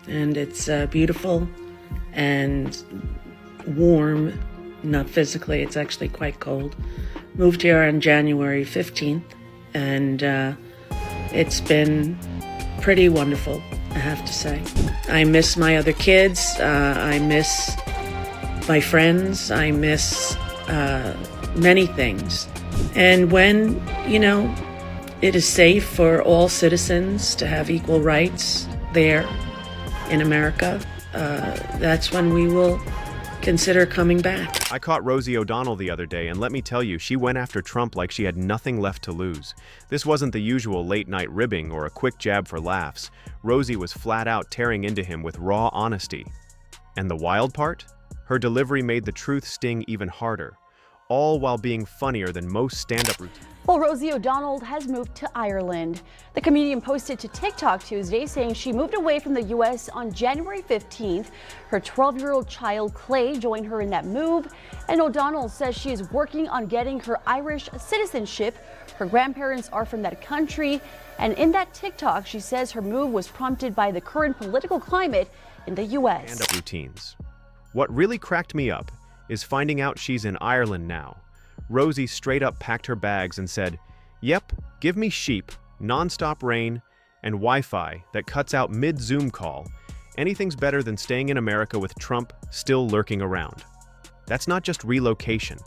and it's beautiful and warm, not physically, it's actually quite cold. Moved here on January 15th, and it's been pretty wonderful, I have to say. I miss my other kids, I miss my friends, I miss many things. And when, it is safe for all citizens to have equal rights there in America, that's when we will consider coming back. I caught Rosie O'Donnell the other day, and let me tell you, she went after Trump like she had nothing left to lose. This wasn't the usual late-night ribbing or a quick jab for laughs. Rosie was flat out tearing into him with raw honesty. And the wild part? Her delivery made the truth sting even harder, all while being funnier than most stand-up routines. Well, Rosie O'Donnell has moved to Ireland. The comedian posted to TikTok Tuesday saying she moved away from the U.S. on January 15th. Her 12-year-old child, Clay, joined her in that move. And O'Donnell says she is working on getting her Irish citizenship. Her grandparents are from that country. And in that TikTok, she says her move was prompted by the current political climate in the U.S. Stand-up routines. What really cracked me up is finding out she's in Ireland now. Rosie straight up packed her bags and said, "Yep, give me sheep, non-stop rain, and Wi-Fi that cuts out mid-Zoom call. Anything's better than staying in America with Trump still lurking around." That's not just relocation.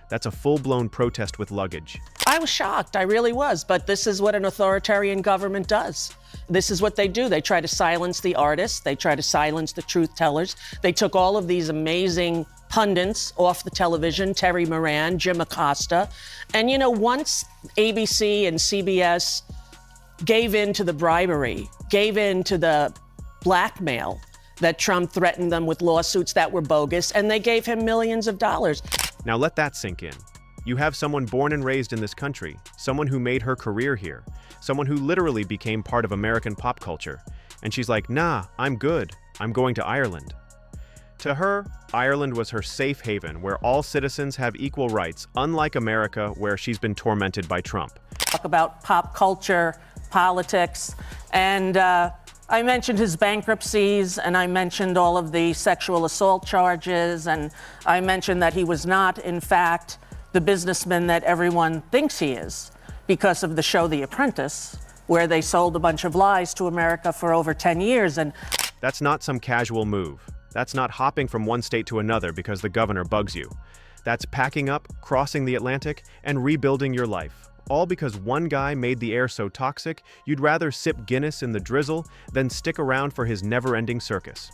That's a full-blown protest with luggage. I was shocked, I really was, but this is what an authoritarian government does. This is what they do. They try to silence the artists. They try to silence the truth tellers. They took all of these amazing pundits off the television, Terry Moran, Jim Acosta. And once ABC and CBS gave in to the bribery, gave in to the blackmail that Trump threatened them with lawsuits that were bogus, and they gave him millions of dollars. Now let that sink in. You have someone born and raised in this country, someone who made her career here, someone who literally became part of American pop culture. And she's like, "Nah, I'm good. I'm going to Ireland." To her, Ireland was her safe haven where all citizens have equal rights, unlike America where she's been tormented by Trump. Talk about pop culture, politics, and I mentioned his bankruptcies, and I mentioned all of the sexual assault charges, and I mentioned that he was not, in fact, the businessman that everyone thinks he is because of the show The Apprentice, where they sold a bunch of lies to America for over 10 years. And that's not some casual move. That's not hopping from one state to another because the governor bugs you. That's packing up, crossing the Atlantic, and rebuilding your life. All because one guy made the air so toxic, you'd rather sip Guinness in the drizzle than stick around for his never-ending circus.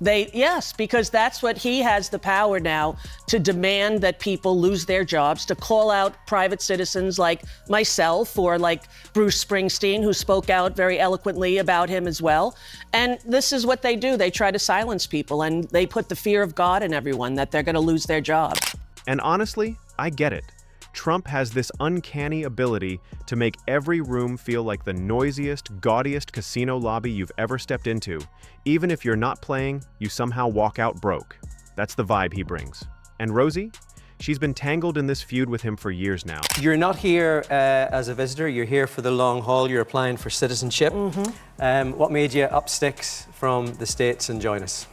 Yes, because that's what he has the power now to demand that people lose their jobs, to call out private citizens like myself or like Bruce Springsteen, who spoke out very eloquently about him as well. And this is what they do. They try to silence people, and they put the fear of God in everyone that they're going to lose their jobs. And honestly, I get it. Trump has this uncanny ability to make every room feel like the noisiest, gaudiest casino lobby you've ever stepped into. Even if you're not playing, you somehow walk out broke. That's the vibe he brings. And Rosie? She's been tangled in this feud with him for years now. You're not here as a visitor, you're here for the long haul, you're applying for citizenship. What made you up sticks from the States and join us?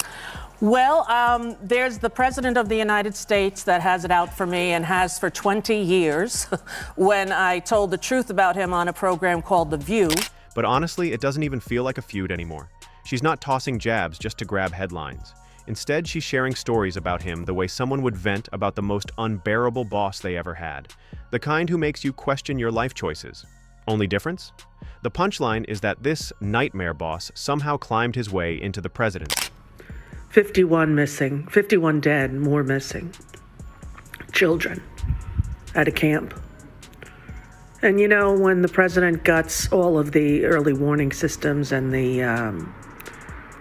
Well, there's the President of the United States that has it out for me and has for 20 years when I told the truth about him on a program called The View. But honestly, it doesn't even feel like a feud anymore. She's not tossing jabs just to grab headlines. Instead, she's sharing stories about him the way someone would vent about the most unbearable boss they ever had. The kind who makes you question your life choices. Only difference? The punchline is that this nightmare boss somehow climbed his way into the presidency. 51 missing, 51 dead, more missing. Children at a camp. And when the president guts all of the early warning systems and the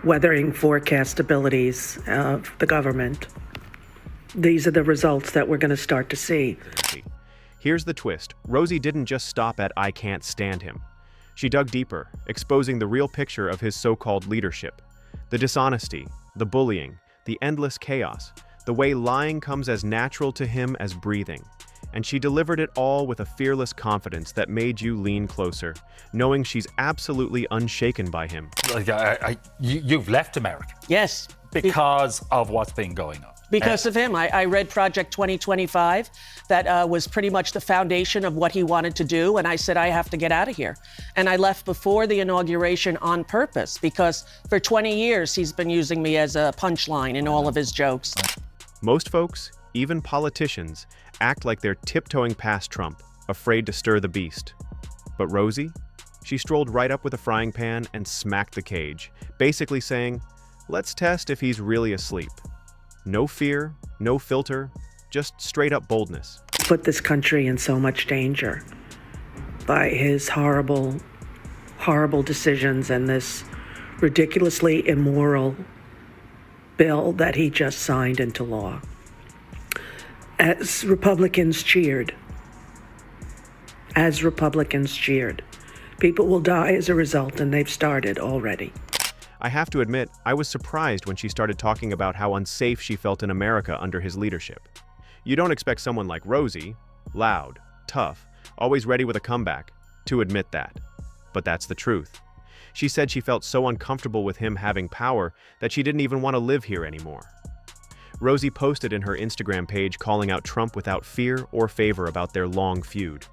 weathering forecast abilities of the government, these are the results that we're going to start to see. Here's the twist. Rosie didn't just stop at "I can't stand him." She dug deeper, exposing the real picture of his so-called leadership. The dishonesty, the bullying, the endless chaos, the way lying comes as natural to him as breathing. And she delivered it all with a fearless confidence that made you lean closer, knowing she's absolutely unshaken by him. You've left America Yes. because of what's been going on. Because of him. I read Project 2025. That was pretty much the foundation of what he wanted to do. And I said, I have to get out of here. And I left before the inauguration on purpose because for 20 years, he's been using me as a punchline in all of his jokes. Most folks, even politicians, act like they're tiptoeing past Trump, afraid to stir the beast. But Rosie? She strolled right up with a frying pan and smacked the cage, basically saying, let's test if he's really asleep. No fear, no filter, just straight up boldness. Put this country in so much danger by his horrible, horrible decisions and this ridiculously immoral bill that he just signed into law. As Republicans cheered, people will die as a result, and they've started already. I have to admit, I was surprised when she started talking about how unsafe she felt in America under his leadership. You don't expect someone like Rosie, loud, tough, always ready with a comeback, to admit that. But that's the truth. She said she felt so uncomfortable with him having power that she didn't even want to live here anymore. Rosie posted in her Instagram page calling out Trump without fear or favor about their long feud.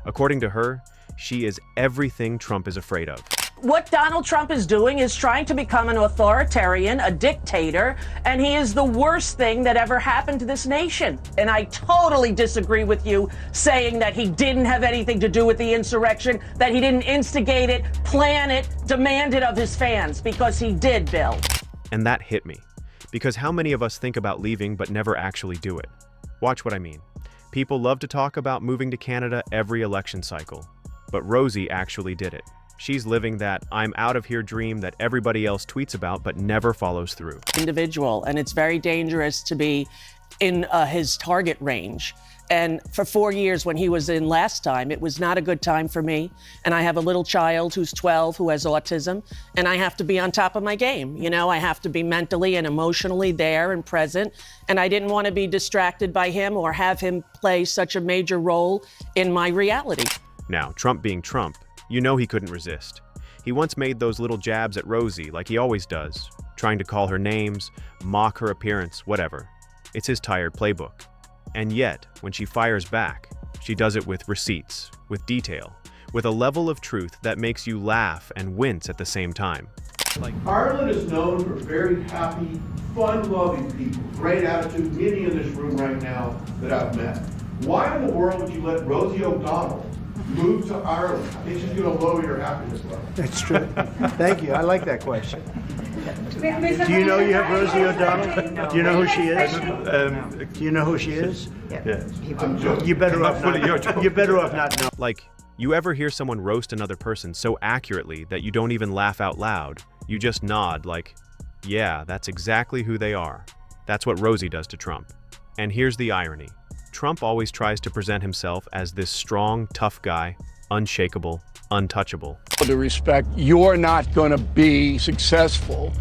According to her, she is everything Trump is afraid of. What Donald Trump is doing is trying to become an authoritarian, a dictator, and he is the worst thing that ever happened to this nation. And I totally disagree with you saying that he didn't have anything to do with the insurrection, that he didn't instigate it, plan it, demand it of his fans, because he did, Bill. And that hit me, because how many of us think about leaving but never actually do it? Watch what I mean. People love to talk about moving to Canada every election cycle, but Rosie actually did it. She's living that I'm out of here dream that everybody else tweets about but never follows through. Individual, and it's very dangerous to be in his target range. And for 4 years when he was in last time, it was not a good time for me. And I have a little child who's 12 who has autism, and I have to be on top of my game. You know, I have to be mentally and emotionally there and present. And I didn't want to be distracted by him or have him play such a major role in my reality. Now, Trump being Trump, you know he couldn't resist. He once made those little jabs at Rosie like he always does, trying to call her names, mock her appearance, whatever. It's his tired playbook. And yet, when she fires back, she does it with receipts, with detail, with a level of truth that makes you laugh and wince at the same time. Ireland is known for very happy, fun-loving people, great attitude, many in this room right now that I've met. Why in the world would you let Rosie O'Donnell move to Ireland? I think she's going to lower your happiness level. That's true. Thank you. I like that question. Do you know you have Rosie O'Donnell? Do you know who she is? Do you know who she is? Yeah. I'm joking. You're better off not knowing. Like, you ever hear someone roast another person so accurately that you don't even laugh out loud? You just nod like, yeah, that's exactly who they are. That's what Rosie does to Trump. And here's the irony. Trump always tries to present himself as this strong, tough guy, unshakable, untouchable. With due respect, you're not going to be successful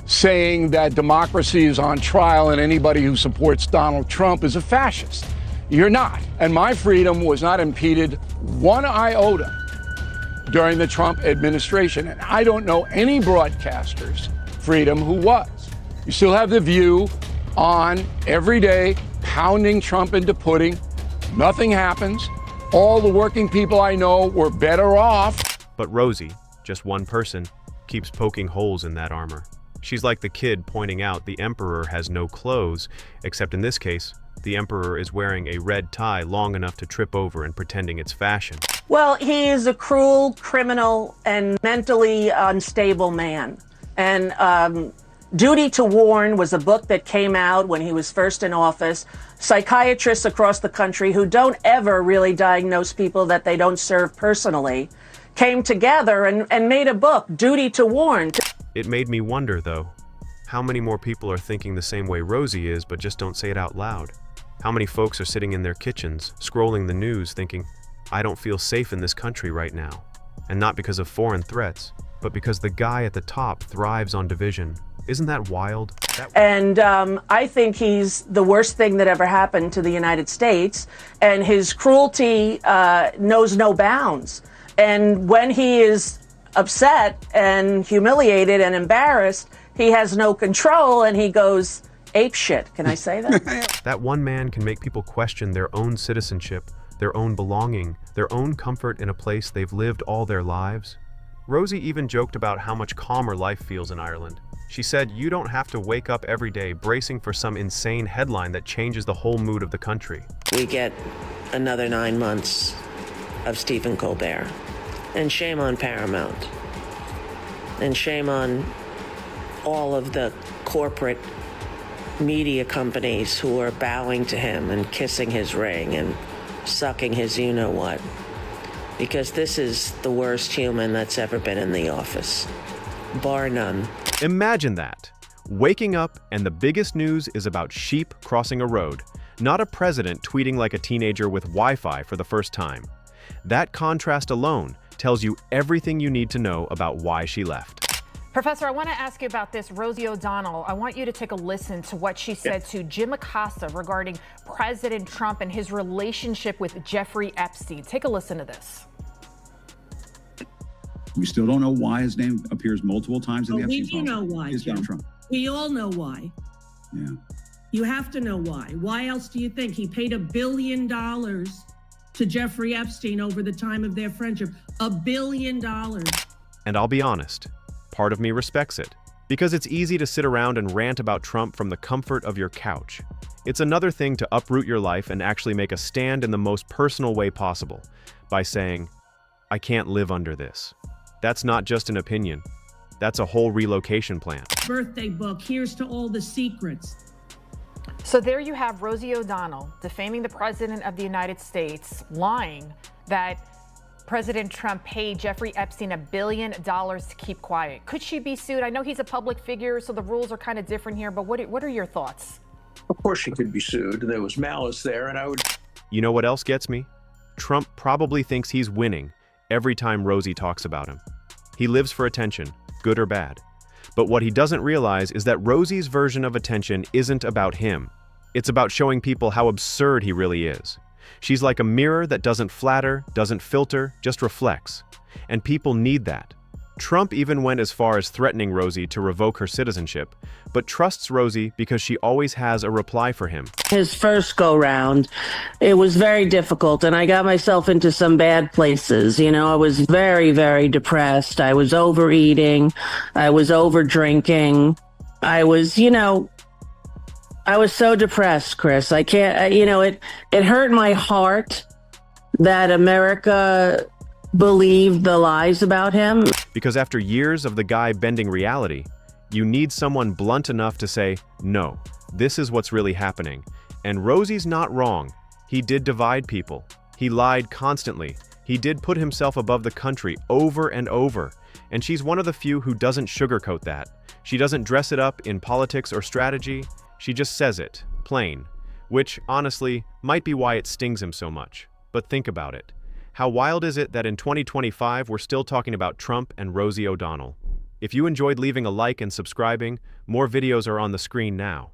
saying that democracy is on trial and anybody who supports Donald Trump is a fascist. You're not. And my freedom was not impeded one iota during the Trump administration. And I don't know any broadcaster's freedom who was. You still have The View on every day, pounding Trump into pudding. Nothing happens. All the working people I know were better off. But Rosie, just one person, keeps poking holes in that armor. She's like the kid pointing out the emperor has no clothes, except in this case, the emperor is wearing a red tie long enough to trip over and pretending it's fashion. Well, he is a cruel, criminal, and mentally unstable man. And Duty to Warn was a book that came out when he was first in office. Psychiatrists across the country who don't ever really diagnose people that they don't serve personally came together and made a book, Duty to Warn. It made me wonder, though, how many more people are thinking the same way Rosie is but just don't say it out loud? How many folks are sitting in their kitchens, scrolling the news, thinking, I don't feel safe in this country right now? And not because of foreign threats, but because the guy at the top thrives on division, Isn't that wild? And I think he's the worst thing that ever happened to the United States. And his cruelty knows no bounds. And when he is upset and humiliated and embarrassed, he has no control and he goes apeshit. Can I say that? That one man can make people question their own citizenship, their own belonging, their own comfort in a place they've lived all their lives. Rosie even joked about how much calmer life feels in Ireland. She said, "You don't have to wake up every day bracing for some insane headline that changes the whole mood of the country." We get another 9 months of Stephen Colbert. And shame on Paramount. And shame on all of the corporate media companies who are bowing to him and kissing his ring and sucking his you-know-what. Because this is the worst human that's ever been in the office. Bar none. Imagine that. Waking up and the biggest news is about sheep crossing a road, not a president tweeting like a teenager with Wi-Fi for the first time. That contrast alone tells you everything you need to know about why she left. Professor, I want to ask you about this. Rosie O'Donnell, I want you to take a listen to what she said to Jim Acosta regarding President Trump and his relationship with Jeffrey Epstein. Take a listen to this. We still don't know why his name appears multiple times in the Epstein We do know why, is Jim. Donald Trump. We all know why. Yeah. You have to know why. Why else do you think he paid $1 billion to Jeffrey Epstein over the time of their friendship? $1 billion. And I'll be honest, part of me respects it, because it's easy to sit around and rant about Trump from the comfort of your couch. It's another thing to uproot your life and actually make a stand in the most personal way possible, by saying, "I can't live under this." That's not just an opinion. That's a whole relocation plan. Birthday book, here's to all the secrets. So there you have Rosie O'Donnell defaming the President of the United States, lying that President Trump paid Jeffrey Epstein $1 billion to keep quiet. Could she be sued? I know he's a public figure, so the rules are kind of different here, but what are your thoughts? Of course she could be sued. There was malice there, and I would... You know what else gets me? Trump probably thinks he's winning every time Rosie talks about him. He lives for attention, good or bad. But what he doesn't realize is that Rosie's version of attention isn't about him. It's about showing people how absurd he really is. She's like a mirror that doesn't flatter, doesn't filter, just reflects. And people need that. Trump even went as far as threatening Rosie to revoke her citizenship, but trusts Rosie because she always has a reply for him. His first go-round, it was very difficult, and I got myself into some bad places. You know, I was very, very depressed. I was overeating. I was over-drinking. I was, I was so depressed, Chris. I can't, it hurt my heart that America believed the lies about him. Because after years of the guy bending reality, you need someone blunt enough to say, no, this is what's really happening. And Rosie's not wrong. He did divide people. He lied constantly. He did put himself above the country over and over. And she's one of the few who doesn't sugarcoat that. She doesn't dress it up in politics or strategy. She just says it, plain. Which, honestly, might be why it stings him so much. But think about it. How wild is it that in 2025 we're still talking about Trump and Rosie O'Donnell? If you enjoyed leaving a like and subscribing, more videos are on the screen now.